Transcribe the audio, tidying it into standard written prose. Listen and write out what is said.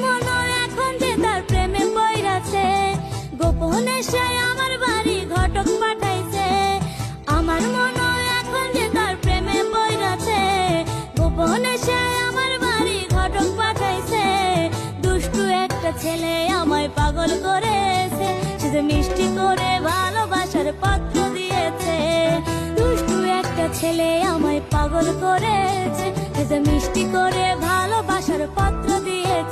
মনও এখন যে তার প্রেমে পইরাছে, গোপনে সে আমার বাড়ি ঘটক পাঠাইছে। আমার মনও এখন যে তার প্রেমে পইরাছে, গোপনে সে আমার বাড়ি ঘটক পাঠাইছে। দুষ্টু একটা ছেলে আমায় পাগল করেছে, সে যে মিষ্টি করে ভালোবাসার পত্র দিয়েছে। দুষ্টু একটা ছেলে আমায় পাগল করেছে, সে যে মিষ্টি করে ভালোবাসার পত্র দিয়েছে।